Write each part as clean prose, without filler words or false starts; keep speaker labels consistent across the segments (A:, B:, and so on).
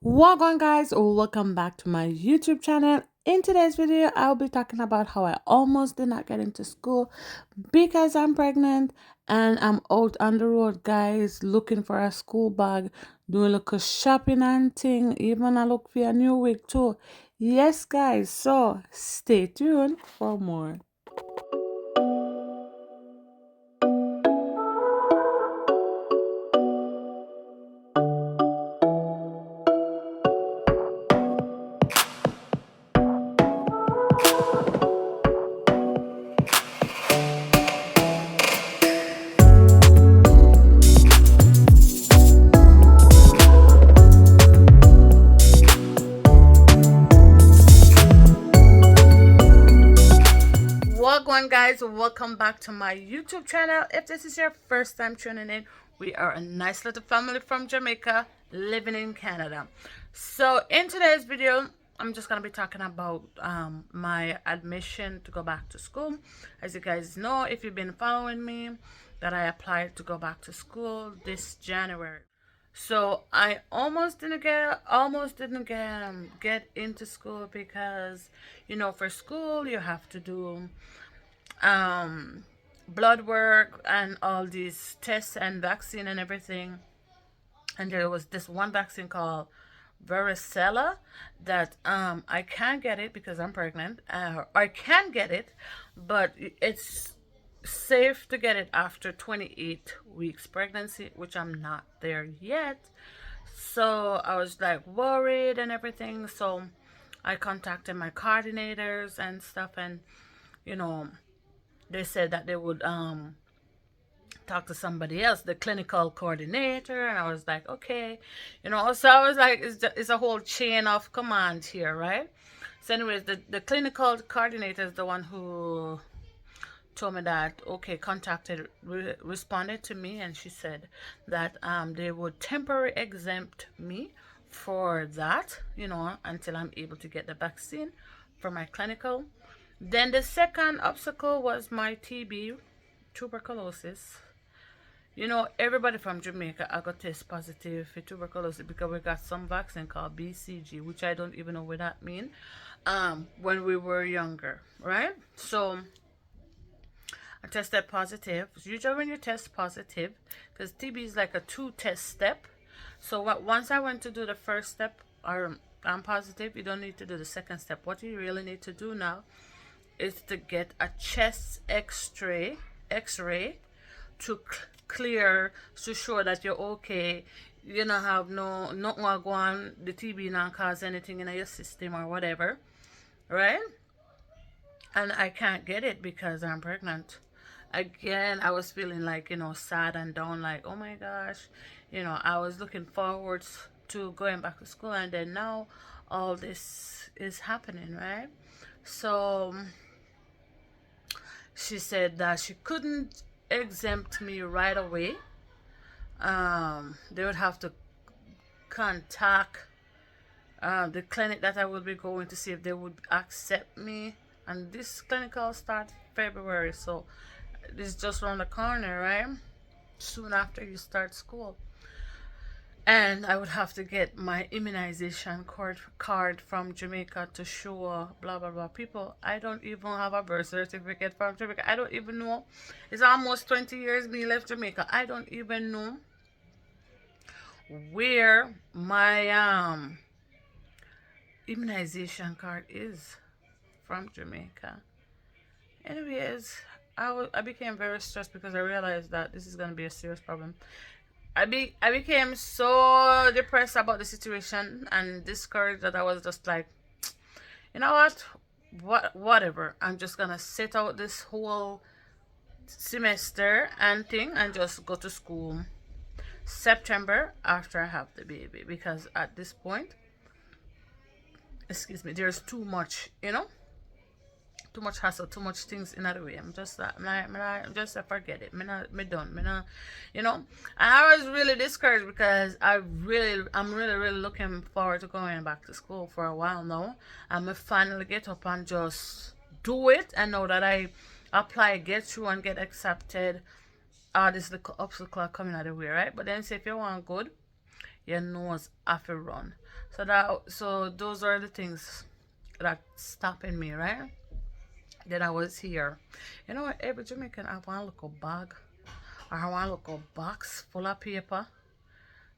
A: Welcome guys, welcome back to my YouTube channel. In today's video, I'll be talking about how I almost did not get into school because I'm pregnant and I'm out on the road, guys, looking for a school bag, doing a little shopping and thing. Even I look for a new wig too. Yes, guys, so stay tuned for more. Welcome guys, welcome back to my YouTube channel. If this is your first time tuning in, we are a nice little family from Jamaica living in Canada. So in today's video, I'm just going to be talking about my admission to go back to school. As you guys know, if you've been following me, that I applied to go back to school this January. So I almost didn't get into school because, for school you have to do um blood work and all these tests and vaccine and everything. And there was this one vaccine called varicella that I can't get it because I'm pregnant. I can get it, but it's safe to get it after 28 weeks pregnancy, which I'm not there yet. So I was like worried and everything. So I contacted my coordinators and stuff, and you know they said that they would talk to somebody else, the clinical coordinator. And I was like, okay, so I was like, it's a whole chain of command here, right? So anyways, the clinical coordinator is the one who told me that, okay, responded to me, and she said that they would temporarily exempt me for that, until I'm able to get the vaccine for my clinical. Then the second obstacle was my TB, tuberculosis. Everybody from Jamaica I got test positive for tuberculosis because we got some vaccine called BCG, which I don't even know what that mean. When we were younger, right? So I tested positive. Usually when you test positive, because TB is like a two-test step. So once I went to do the first step, or I'm positive, you don't need to do the second step. What you really need to do now is to get a chest X-ray to clear, to show that you're okay. You don't have nothing go on, the TB not cause anything in your system or whatever, right? And I can't get it because I'm pregnant. Again, I was feeling like, sad and down, like, oh my gosh, I was looking forward to going back to school, and then now all this is happening, right? So she said that she couldn't exempt me right away. They would have to contact the clinic that I would be going to see if they would accept me. And this clinical start February, so this is just around the corner, right? Soon after you start school. And I would have to get my immunization card from Jamaica to show blah blah blah. People, I don't even have a birth certificate from Jamaica. I don't even know. It's almost 20 years me left Jamaica. I don't even know where my immunization card is from Jamaica. Anyways, I became very stressed because I realized that this is gonna be a serious problem. I became so depressed about the situation and discouraged that I was just like, you know whatever. I'm just gonna sit out this whole semester and thing and just go to school September after I have the baby, because at this point, excuse me, there's too much, too much hassle, too much things in other way. I'm just that, I'm just forget it. Me done. Me not, And I was really discouraged because I'm really looking forward to going back to school for a while now. I'm finally get up and just do it, and know that I apply, get through, and get accepted. This little obstacle coming out of the way, right? But then say if you want good, your nose have to run. So those are the things that stopping me, right? Then I was here. You know what? Every Jamaican I want a little bag or I want a little box full of paper.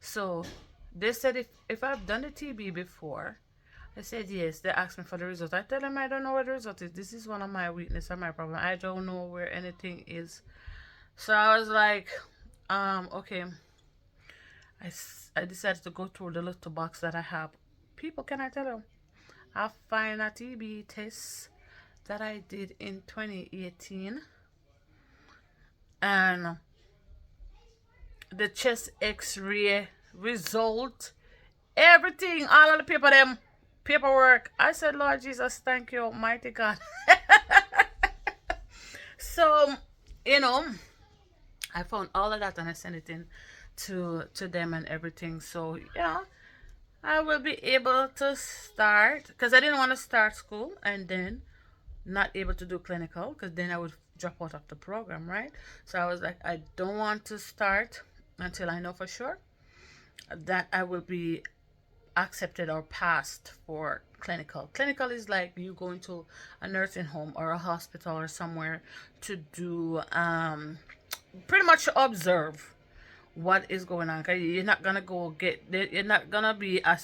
A: So they said if I've done the TB before, I said yes. They asked me for the result. I tell them I don't know what the result is. This is one of my weakness and my problem. I don't know where anything is. So I was like, okay. I decided to go through the little box that I have. People, can I tell you? I find a TB test that I did in 2018, and the chest X-ray result, everything, all of the paperwork. I said, Lord Jesus, thank you, mighty God. So, you know, I found all of that and I sent it in to them and everything. So, I will be able to start because I didn't want to start school and then not able to do clinical because then I would drop out of the program, right? So I was like, I don't want to start until I know for sure that I will be accepted or passed for clinical. Clinical is like you going to a nursing home or a hospital or somewhere to do pretty much observe what is going on. Cause you're not gonna you're not gonna be a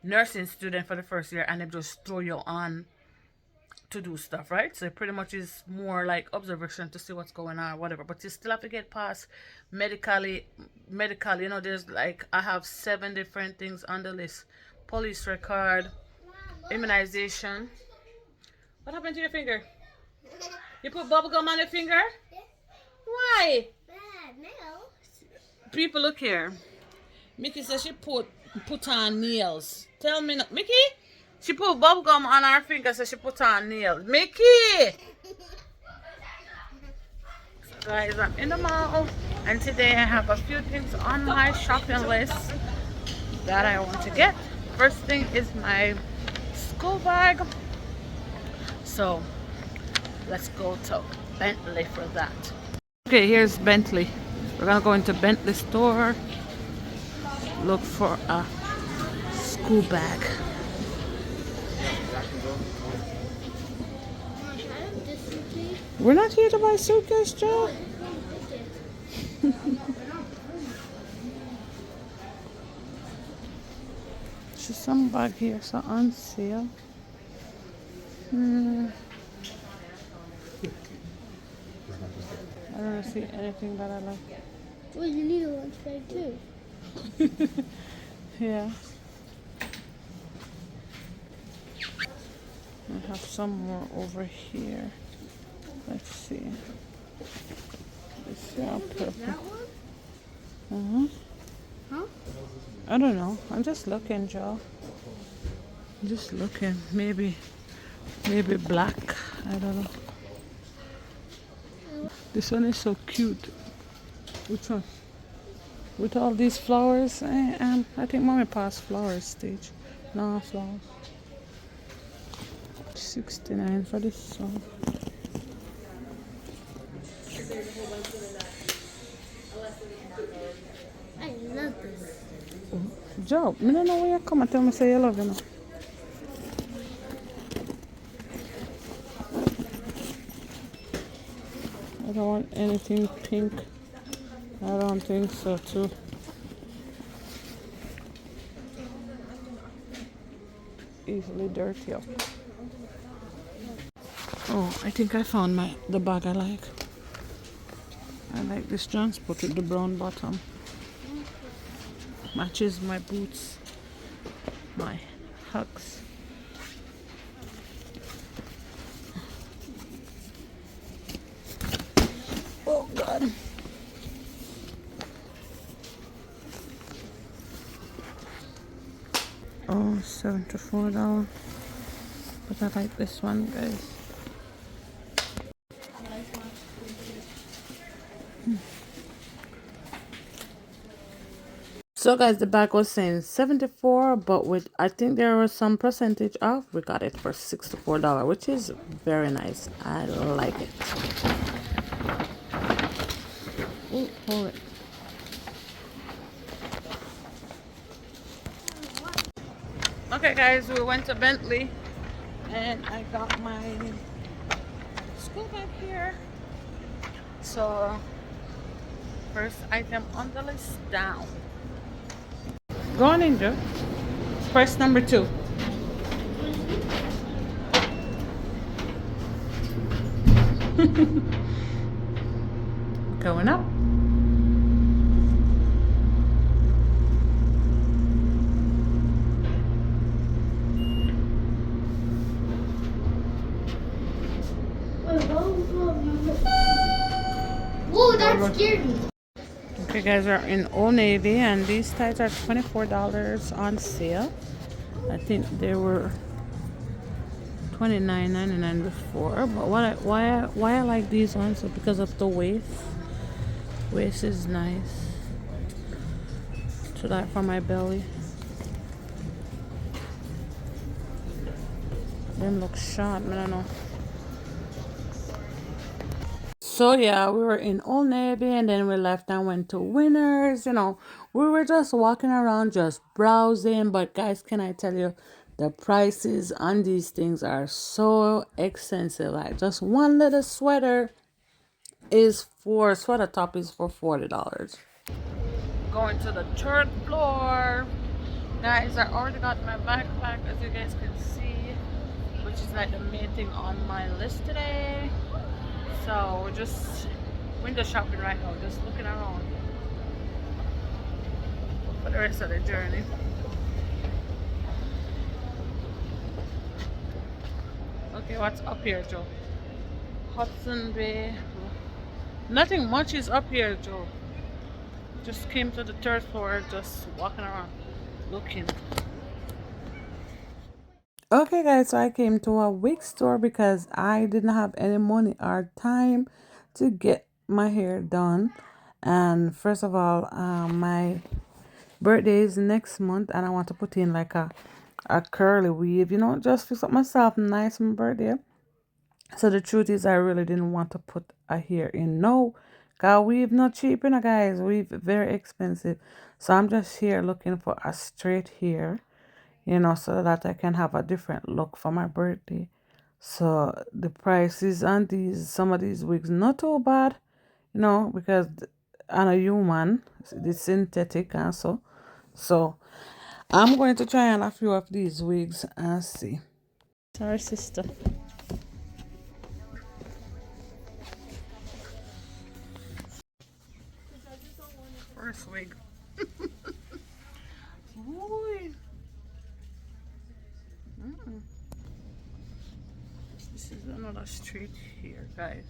A: nursing student for the first year and they just throw you on to do stuff, right? So it pretty much is more like observation to see what's going on, whatever. But you still have to get past medical. There's like I have 7 different things on the list: police record, immunization. What happened to your finger? You put bubble gum on your finger? Why? People, look here. Mickey says she put on nails. Tell me, Mickey. She put bubble gum on her finger, so she put on nails. Mickey! So guys, I'm in the mall, and today I have a few things on my shopping list that I want to get. First thing is my school bag. So, let's go to Bentley for that. Okay, here's Bentley. We're gonna go into Bentley store, look for a school bag. We're not here to buy suitcase, Joe. There's some bag here, so on sale. I don't see anything that I like.
B: Well, you need a lunch bag too.
A: Yeah. I have some more over here. Let's see. Let's see how purple.
B: That one? Huh?
A: I don't know. I'm just looking, Joe. I'm just looking. Maybe black. I don't know. This one is so cute. Which one? With all these flowers. I think mommy passed flowers stage. No flowers. 69 for this one.
B: I love this.
A: Joe, I don't know where you come and tell me say you love you now. I don't want anything pink. I don't think so too. Easily dirty up. Oh, I think I found the bag I like. I like this transport with the brown bottom. Matches my boots, my hugs. Oh God. Oh, $74. But I like this one, guys. So guys, the bag was saying 74, but with I think there was some percentage off. We got it for $64, which is very nice. I like it. Oh, hold it. Okay, guys, we went to Bentley and I got my school bag here. So, first item on the list down. Go on in, Joe. Press number 2. Going up.
B: Wait, whoa, that scared me.
A: Okay, guys, we're in Old Navy, and these ties are $24 on sale. I think they were $29.99 before, but why I like these ones is because of the waist. Waist is nice. To that for my belly. Them look sharp, I don't know. So yeah, we were in Old Navy and then we left and went to Winners. We were just walking around, just browsing. But guys, can I tell you, the prices on these things are so expensive. Like just one little sweater top is for $40. Going to the third floor. Guys, I already got my backpack, as you guys can see, which is like the main thing on my list today. So we're just window shopping right now, just looking around for the rest of the journey. Okay, what's up here, Joe? Hudson Bay. Nothing much is up here, Joe. Just came to the third floor, just walking around, looking. Okay, guys, so I came to a wig store because I didn't have any money or time to get my hair done. And first of all, my birthday is next month, and I want to put in like a curly weave, just fix up myself nice for my birthday. So the truth is, I really didn't want to put a hair in. No, cause weave not cheap, guys. Weave very expensive. So I'm just here looking for a straight hair, so that I can have a different look for my birthday. So the prices on some of these wigs not too bad, because I'm a human, it's synthetic and so I'm going to try on a few of these wigs and see. Sorry, sister. First wig. Ooh. This is another straight here, guys.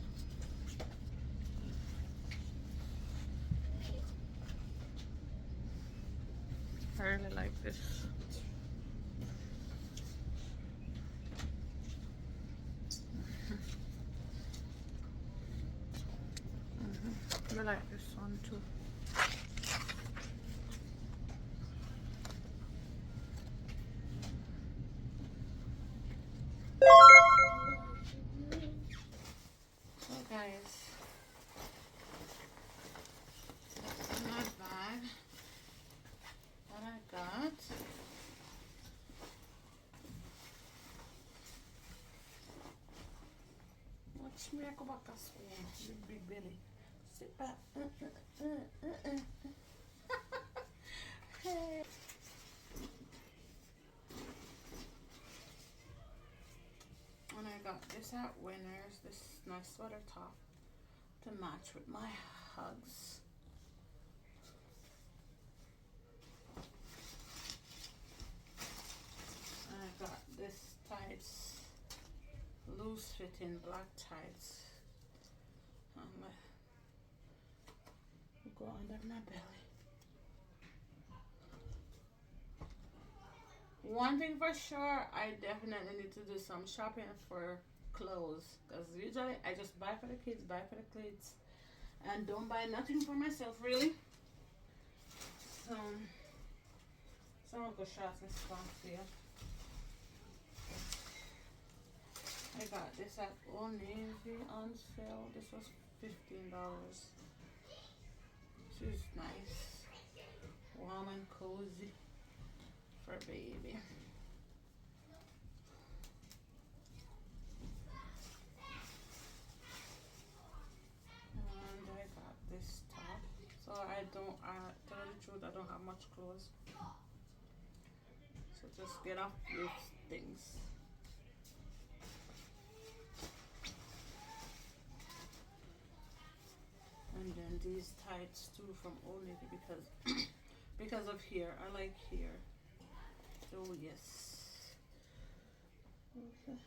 A: I really like this. I like this one too. So guys, that's not bad. What I got. Watch me, I go back as well. Big belly. Sit back. Hey. And I got this at Winners. This nice sweater top to match with my hugs. And I got this tights, loose fitting black tights. Go under my belly. One thing for sure, I definitely need to do some shopping for clothes, because usually I just buy for the kids, and don't buy nothing for myself really. Some of the shots and stuff here. I got this at Old Navy on sale. This was $15. This is nice, warm and cozy for baby. Just get off these things. And then these tights too from Old Navy because of here. I like here. Oh yes. Okay.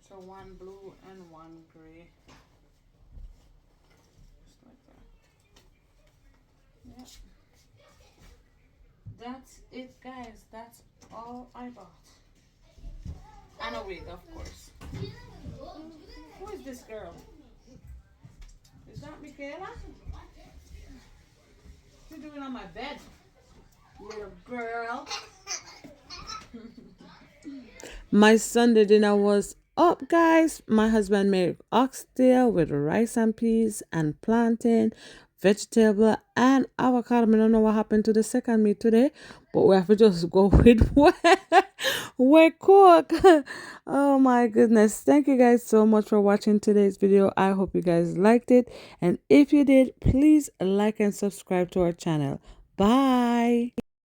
A: So one blue and one gray. Just like that. Yeah. That's it, guys. That's all I bought. And a wig, of course. Who is this girl? Is that Michaela? What you doing on my bed, little girl? My Sunday dinner was up, guys. My husband made oxtail with rice and peas and plantain, vegetable and avocado. I don't know what happened to the second meat today, but we have to just go with what we cook. Oh my goodness. Thank you guys so much for watching today's video. I hope you guys liked it. And if you did, please like and subscribe to our channel. Bye.